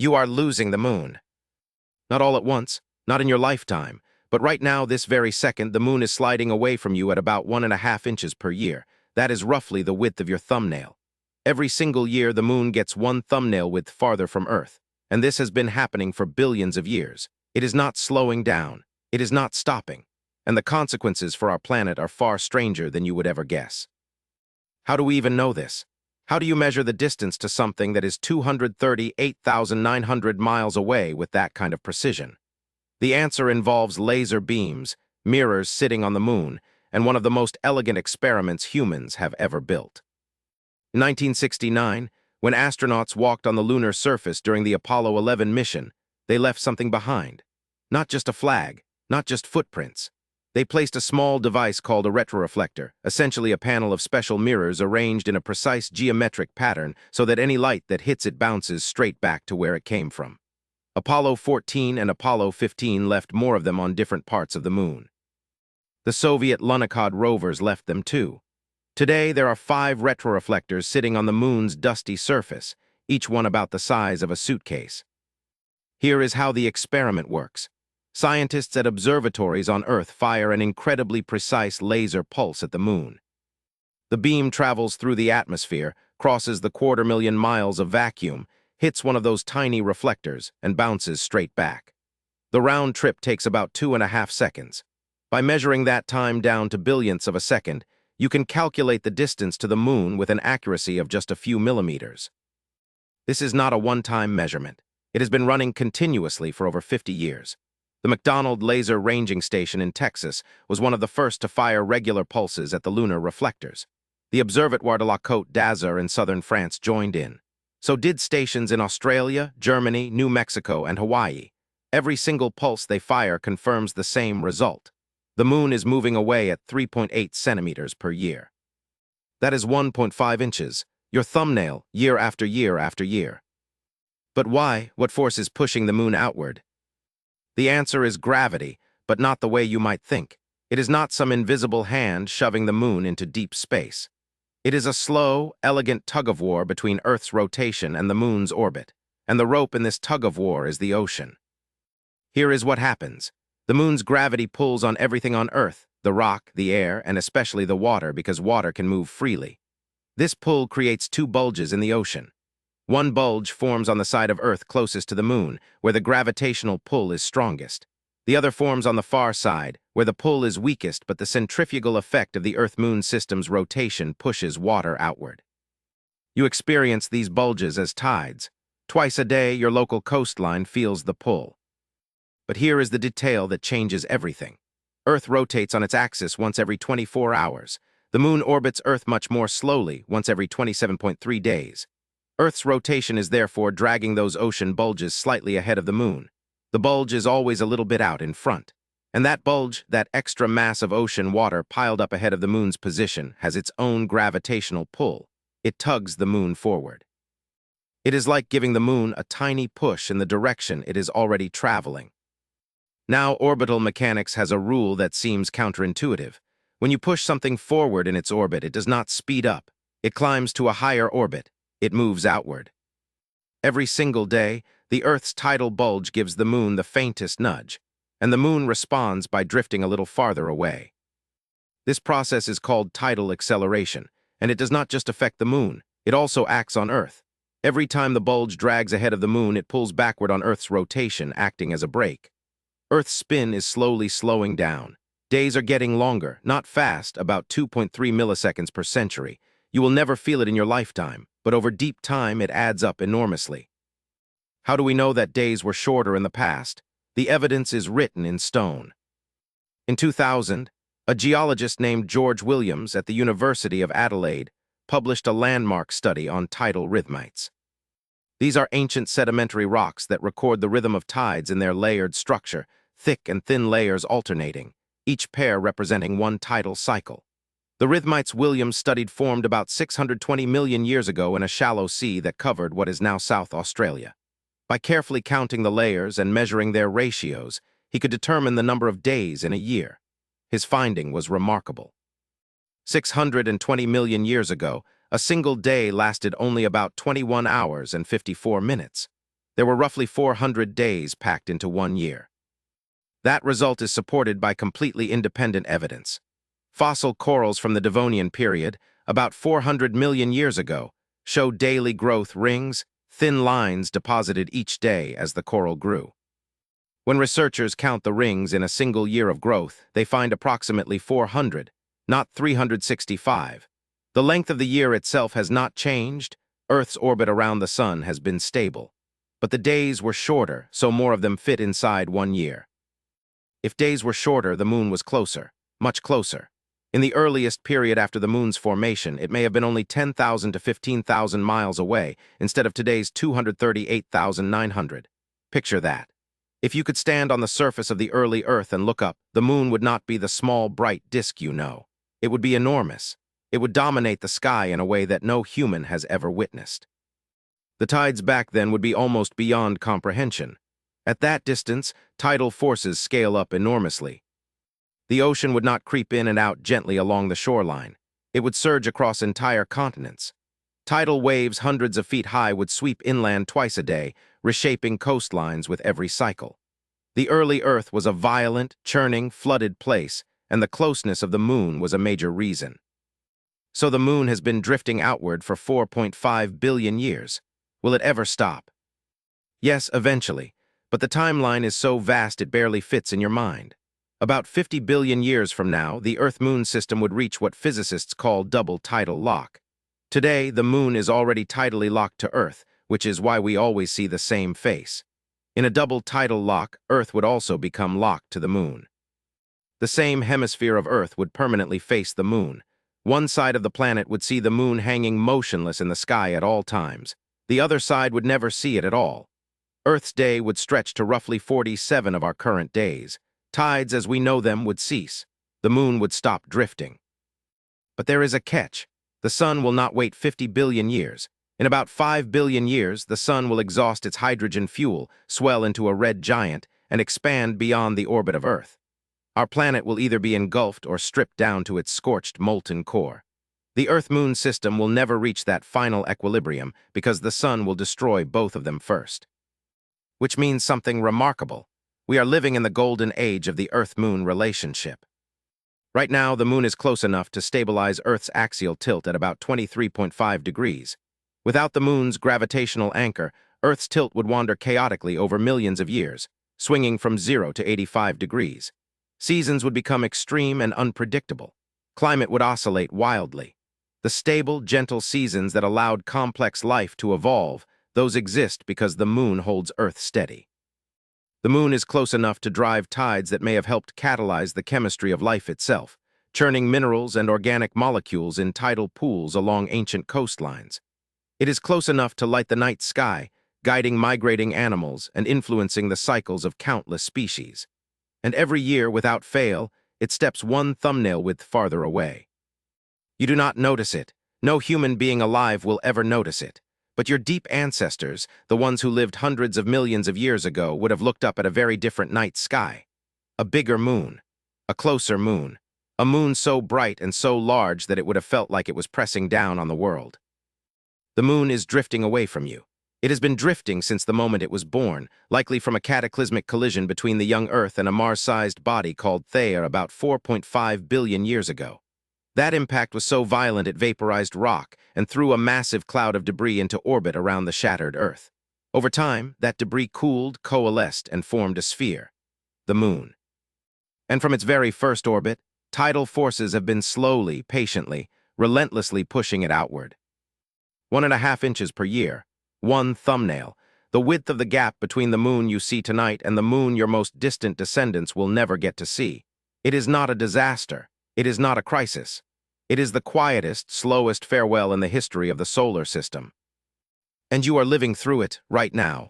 You are losing the moon. Not all at once, not in your lifetime, but right now, this very second, the moon is sliding away from you at about 1.5 inches per year. That is roughly the width of your thumbnail. Every single year, the moon gets one thumbnail width farther from Earth, and this has been happening for billions of years. It is not slowing down. It is not stopping. And the consequences for our planet are far stranger than you would ever guess. How do we even know this? How do you measure the distance to something that is 238,900 miles away with that kind of precision? The answer involves laser beams, mirrors sitting on the moon, and one of the most elegant experiments humans have ever built. In 1969, when astronauts walked on the lunar surface during the Apollo 11 mission, they left something behind. Not just a flag, not just footprints. They placed a small device called a retroreflector, essentially a panel of special mirrors arranged in a precise geometric pattern so that any light that hits it bounces straight back to where it came from. Apollo 14 and Apollo 15 left more of them on different parts of the moon. The Soviet Lunar rovers left them too. Today, there are 5 retroreflectors sitting on the moon's dusty surface, each one about the size of a suitcase. Here is how the experiment works. Scientists at observatories on Earth fire an incredibly precise laser pulse at the moon. The beam travels through the atmosphere, crosses the 250,000 miles of vacuum, hits one of those tiny reflectors, and bounces straight back. The round trip takes about 2.5 seconds. By measuring that time down to billionths of a second, you can calculate the distance to the moon with an accuracy of just a few millimeters. This is not a one-time measurement. It has been running continuously for over 50 years. The McDonald Laser Ranging Station in Texas was one of the first to fire regular pulses at the lunar reflectors. The Observatoire de la Côte d'Azur in southern France joined in. So did stations in Australia, Germany, New Mexico, and Hawaii. Every single pulse they fire confirms the same result. The moon is moving away at 3.8 centimeters per year. That is 1.5 inches, your thumbnail, year after year after year. But why? What force is pushing the moon outward? The answer is gravity, but not the way you might think. It is not some invisible hand shoving the moon into deep space. It is a slow, elegant tug-of-war between Earth's rotation and the moon's orbit, and the rope in this tug-of-war is the ocean. Here is what happens. The moon's gravity pulls on everything on Earth, the rock, the air, and especially the water, because water can move freely. This pull creates 2 bulges in the ocean. One bulge forms on the side of Earth closest to the moon, where the gravitational pull is strongest. The other forms on the far side, where the pull is weakest, but the centrifugal effect of the Earth-Moon system's rotation pushes water outward. You experience these bulges as tides. Twice a day, your local coastline feels the pull. But here is the detail that changes everything. Earth rotates on its axis once every 24 hours. The moon orbits Earth much more slowly, once every 27.3 days. Earth's rotation is therefore dragging those ocean bulges slightly ahead of the moon. The bulge is always a little bit out in front. And that bulge, that extra mass of ocean water piled up ahead of the moon's position, has its own gravitational pull. It tugs the moon forward. It is like giving the moon a tiny push in the direction it is already traveling. Now, orbital mechanics has a rule that seems counterintuitive. When you push something forward in its orbit, it does not speed up. It climbs to a higher orbit. It moves outward. Every single day, the Earth's tidal bulge gives the moon the faintest nudge, and the moon responds by drifting a little farther away. This process is called tidal acceleration, and it does not just affect the moon, it also acts on Earth. Every time the bulge drags ahead of the moon, it pulls backward on Earth's rotation, acting as a brake. Earth's spin is slowly slowing down. Days are getting longer, not fast, about 2.3 milliseconds per century. You will never feel it in your lifetime, but over deep time it adds up enormously. How do we know that days were shorter in the past? The evidence is written in stone. In 2000, a geologist named George Williams at the University of Adelaide published a landmark study on tidal rhythmites. These are ancient sedimentary rocks that record the rhythm of tides in their layered structure, thick and thin layers alternating, each pair representing one tidal cycle. The rhythmites Williams studied formed about 620 million years ago in a shallow sea that covered what is now South Australia. By carefully counting the layers and measuring their ratios, he could determine the number of days in a year. His finding was remarkable. 620 million years ago, a single day lasted only about 21 hours and 54 minutes. There were roughly 400 days packed into 1 year. That result is supported by completely independent evidence. Fossil corals from the Devonian period, about 400 million years ago, show daily growth rings, thin lines deposited each day as the coral grew. When researchers count the rings in a single year of growth, they find approximately 400, not 365. The length of the year itself has not changed. Earth's orbit around the sun has been stable. But the days were shorter, so more of them fit inside 1 year. If days were shorter, the moon was closer, much closer. In the earliest period after the moon's formation, it may have been only 10,000 to 15,000 miles away, instead of today's 238,900. Picture that. If you could stand on the surface of the early Earth and look up, the moon would not be the small, bright disk you know. It would be enormous. It would dominate the sky in a way that no human has ever witnessed. The tides back then would be almost beyond comprehension. At that distance, tidal forces scale up enormously. The ocean would not creep in and out gently along the shoreline. It would surge across entire continents. Tidal waves hundreds of feet high would sweep inland twice a day, reshaping coastlines with every cycle. The early Earth was a violent, churning, flooded place, and the closeness of the moon was a major reason. So the moon has been drifting outward for 4.5 billion years. Will it ever stop? Yes, eventually, but the timeline is so vast it barely fits in your mind. About 50 billion years from now, the Earth-Moon system would reach what physicists call double tidal lock. Today, the moon is already tidally locked to Earth, which is why we always see the same face. In a double tidal lock, Earth would also become locked to the moon. The same hemisphere of Earth would permanently face the moon. One side of the planet would see the moon hanging motionless in the sky at all times. The other side would never see it at all. Earth's day would stretch to roughly 47 of our current days. Tides as we know them would cease. The moon would stop drifting. But there is a catch. The sun will not wait 50 billion years. In about 5 billion years, the sun will exhaust its hydrogen fuel, swell into a red giant, and expand beyond the orbit of Earth. Our planet will either be engulfed or stripped down to its scorched molten core. The Earth-Moon system will never reach that final equilibrium because the sun will destroy both of them first. Which means something remarkable. We are living in the golden age of the Earth-Moon relationship. Right now, the moon is close enough to stabilize Earth's axial tilt at about 23.5 degrees. Without the moon's gravitational anchor, Earth's tilt would wander chaotically over millions of years, swinging from 0 to 85 degrees. Seasons would become extreme and unpredictable. Climate would oscillate wildly. The stable, gentle seasons that allowed complex life to evolve, those exist because the moon holds Earth steady. The moon is close enough to drive tides that may have helped catalyze the chemistry of life itself, churning minerals and organic molecules in tidal pools along ancient coastlines. It is close enough to light the night sky, guiding migrating animals and influencing the cycles of countless species. And every year, without fail, it steps one thumbnail width farther away. You do not notice it. No human being alive will ever notice it. But your deep ancestors, the ones who lived hundreds of millions of years ago, would have looked up at a very different night sky. A bigger moon. A closer moon. A moon so bright and so large that it would have felt like it was pressing down on the world. The moon is drifting away from you. It has been drifting since the moment it was born, likely from a cataclysmic collision between the young Earth and a Mars-sized body called Theia about 4.5 billion years ago. That impact was so violent it vaporized rock and threw a massive cloud of debris into orbit around the shattered Earth. Over time, that debris cooled, coalesced, and formed a sphere, the moon. And from its very first orbit, tidal forces have been slowly, patiently, relentlessly pushing it outward. 1.5 inches per year. One thumbnail, the width of the gap between the moon you see tonight and the moon your most distant descendants will never get to see. It is not a disaster. It is not a crisis. It is the quietest, slowest farewell in the history of the solar system. And you are living through it right now.